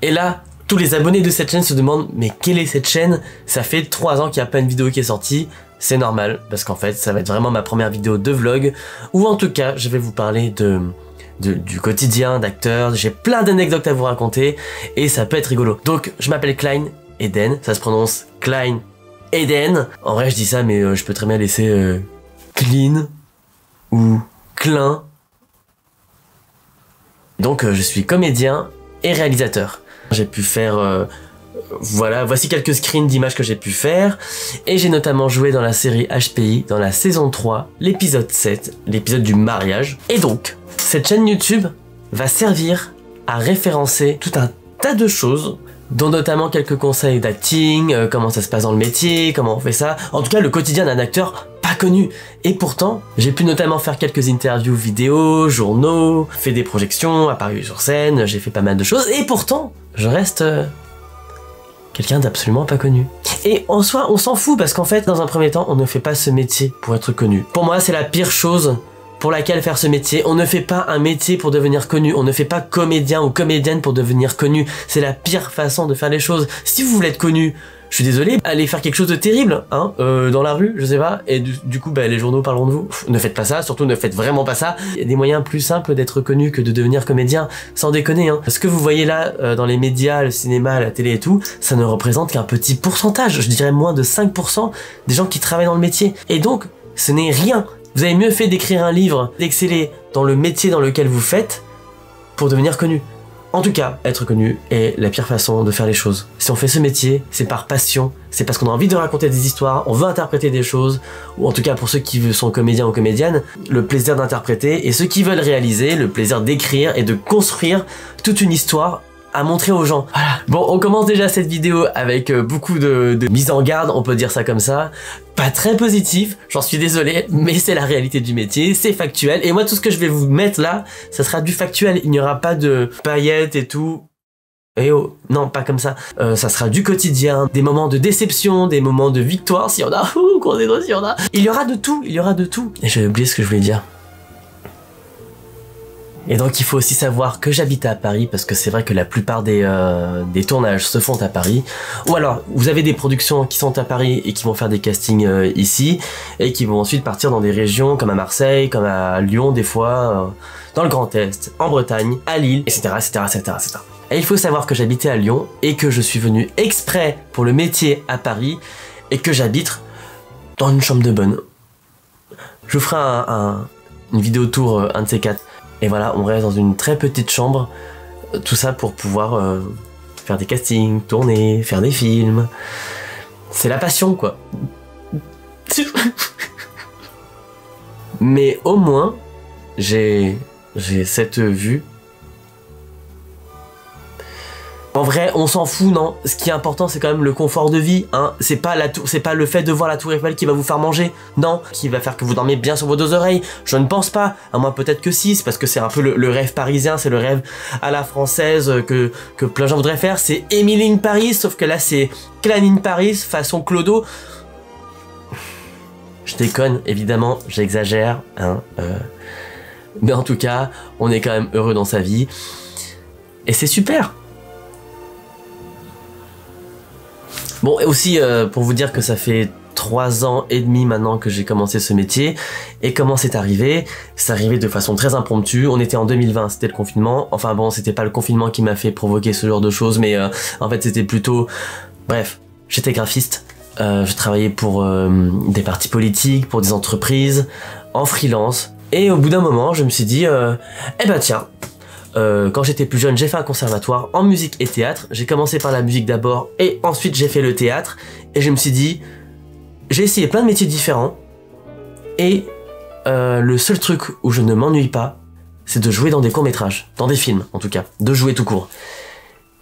Et là, tous les abonnés de cette chaîne se demandent mais quelle est cette chaîne? Ça fait 3 ans qu'il n'y a pas une vidéo qui est sortie. C'est normal, parce qu'en fait, ça va être vraiment ma première vidéo de vlog, où en tout cas, je vais vous parler du quotidien d'acteur. J'ai plein d'anecdotes à vous raconter, et ça peut être rigolo. Donc, je m'appelle Klein Eden, ça se prononce Klein Eden. En vrai, je dis ça, mais je peux très bien laisser Clean ou Klein. Donc, je suis comédien et réalisateur. J'ai pu faire... voilà, voici quelques screens d'images que j'ai pu faire. Et j'ai notamment joué dans la série HPI, dans la saison 3, l'épisode 7, l'épisode du mariage. Et donc, cette chaîne YouTube va servir à référencer tout un tas de choses, dont notamment quelques conseils d'acting, comment ça se passe dans le métier, comment on fait ça. En tout cas, le quotidien d'un acteur pas connu. Et pourtant, j'ai pu notamment faire quelques interviews vidéo, journaux, fait des projections, apparu sur scène, j'ai fait pas mal de choses. Et pourtant, je reste... quelqu'un d'absolument pas connu. Et en soi, on s'en fout parce qu'en fait, dans un premier temps, on ne fait pas ce métier pour être connu. Pour moi, c'est la pire chose pour laquelle faire ce métier. On ne fait pas un métier pour devenir connu. On ne fait pas comédien ou comédienne pour devenir connu. C'est la pire façon de faire les choses. Si vous voulez être connu, je suis désolé, allez faire quelque chose de terrible, hein, dans la rue, je sais pas, et du coup, bah, les journaux parleront de vous. Ne faites pas ça, surtout ne faites vraiment pas ça. Il y a des moyens plus simples d'être connu que de devenir comédien, sans déconner, hein. Ce que vous voyez là, dans les médias, le cinéma, la télé et tout, ça ne représente qu'un petit pourcentage, je dirais moins de 5% des gens qui travaillent dans le métier. Et donc, ce n'est rien. Vous avez mieux fait d'écrire un livre, d'exceller dans le métier dans lequel vous faites, pour devenir connu. En tout cas, être connu est la pire façon de faire les choses. Si on fait ce métier, c'est par passion, c'est parce qu'on a envie de raconter des histoires, on veut interpréter des choses, ou en tout cas pour ceux qui sont comédiens ou comédiennes, le plaisir d'interpréter, et ceux qui veulent réaliser, le plaisir d'écrire et de construire toute une histoire à montrer aux gens. Voilà. Bon, on commence déjà cette vidéo avec beaucoup de mise en garde, on peut dire ça comme ça. Pas très positif, j'en suis désolé, mais c'est la réalité du métier, c'est factuel. Et moi, tout ce que je vais vous mettre là, ça sera du factuel. Il n'y aura pas de paillettes et tout. Eh oh, non, pas comme ça. Ça sera du quotidien, des moments de déception, des moments de victoire, s'il y en a. Ouh, qu'on est drôle, s'il y en a. Il y aura de tout, il y aura de tout. Et j'avais oublié ce que je voulais dire. Et donc il faut aussi savoir que j'habite à Paris, parce que c'est vrai que la plupart des tournages se font à Paris. Ou alors, vous avez des productions qui sont à Paris et qui vont faire des castings ici, et qui vont ensuite partir dans des régions comme à Marseille, comme à Lyon des fois, dans le Grand Est, en Bretagne, à Lille, etc., etc., etc., etc. Et il faut savoir que j'habitais à Lyon, et que je suis venu exprès pour le métier à Paris, et que j'habite dans une chambre de bonne. Je vous ferai une vidéo tour, un de ces 4. Et voilà, on reste dans une très petite chambre, tout ça pour pouvoir faire des castings, tourner, faire des films. C'est la passion, quoi. Mais au moins, j'ai cette vue. En vrai, on s'en fout, non? Ce qui est important, c'est quand même le confort de vie, hein. C'est pas le fait de voir la tour Eiffel qui va vous faire manger, non. Qui va faire que vous dormez bien sur vos 2 oreilles. Je ne pense pas. À moins peut-être que si, c'est parce que c'est un peu le rêve parisien, c'est le rêve à la française que plein de gens voudraient faire. C'est Emily in Paris, sauf que là, c'est Klein in Paris, façon Clodo. Je déconne, évidemment, j'exagère, hein. Mais en tout cas, on est quand même heureux dans sa vie. Et c'est super. Bon, et aussi pour vous dire que ça fait 3 ans et demi maintenant que j'ai commencé ce métier. Et comment c'est arrivé? C'est arrivé de façon très impromptue. On était en 2020, c'était le confinement. Enfin bon, c'était pas le confinement qui m'a fait provoquer ce genre de choses, mais en fait c'était plutôt... Bref, j'étais graphiste. Je travaillais pour des partis politiques, pour des entreprises, en freelance. Et au bout d'un moment, je me suis dit, eh ben tiens... quand j'étais plus jeune, j'ai fait un conservatoire en musique et théâtre. J'ai commencé par la musique d'abord et ensuite j'ai fait le théâtre. Et je me suis dit, j'ai essayé plein de métiers différents. Et le seul truc où je ne m'ennuie pas, c'est de jouer dans des courts-métrages, dans des films en tout cas, de jouer tout court.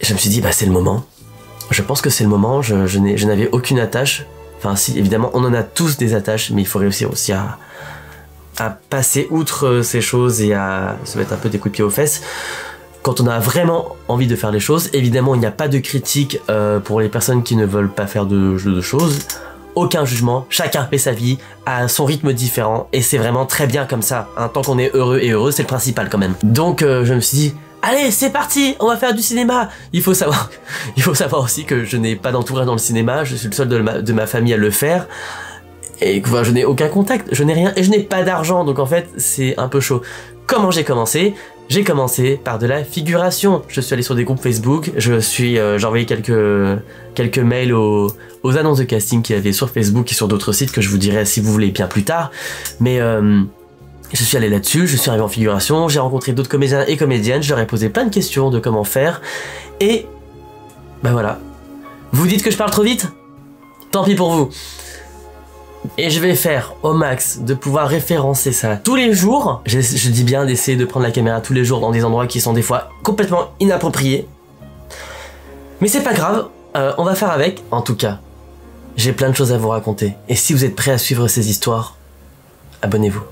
Et je me suis dit, bah c'est le moment. Je pense que c'est le moment, je n'avais aucune attache. Enfin si, évidemment, on en a tous des attaches, mais il faut réussir aussi à passer outre ces choses et à se mettre un peu des coups de pied aux fesses. Quand on a vraiment envie de faire les choses, évidemment il n'y a pas de critique pour les personnes qui ne veulent pas faire de choses. Aucun jugement, chacun fait sa vie à son rythme différent et c'est vraiment très bien comme ça, hein. Tant qu'on est heureux et heureux, c'est le principal quand même. Donc je me suis dit, allez, c'est parti, on va faire du cinéma. Il faut savoir aussi que je n'ai pas d'entourage dans le cinéma, je suis le seul de ma famille à le faire. Et que je n'ai aucun contact, je n'ai rien, et je n'ai pas d'argent, donc en fait, c'est un peu chaud. Comment j'ai commencé? J'ai commencé par de la figuration. Je suis allé sur des groupes Facebook, j'ai envoyé quelques mails aux annonces de casting qu'il y avait sur Facebook et sur d'autres sites que je vous dirai si vous voulez bien plus tard. Mais je suis allé là-dessus, je suis arrivé en figuration, j'ai rencontré d'autres comédiens et comédiennes, je leur ai posé plein de questions de comment faire, et ben voilà. Vous dites que je parle trop vite? Tant pis pour vous. Et je vais faire au max de pouvoir référencer ça tous les jours. Je dis bien d'essayer de prendre la caméra tous les jours dans des endroits qui sont des fois complètement inappropriés. Mais c'est pas grave, on va faire avec. En tout cas, j'ai plein de choses à vous raconter. Et si vous êtes prêts à suivre ces histoires, abonnez-vous.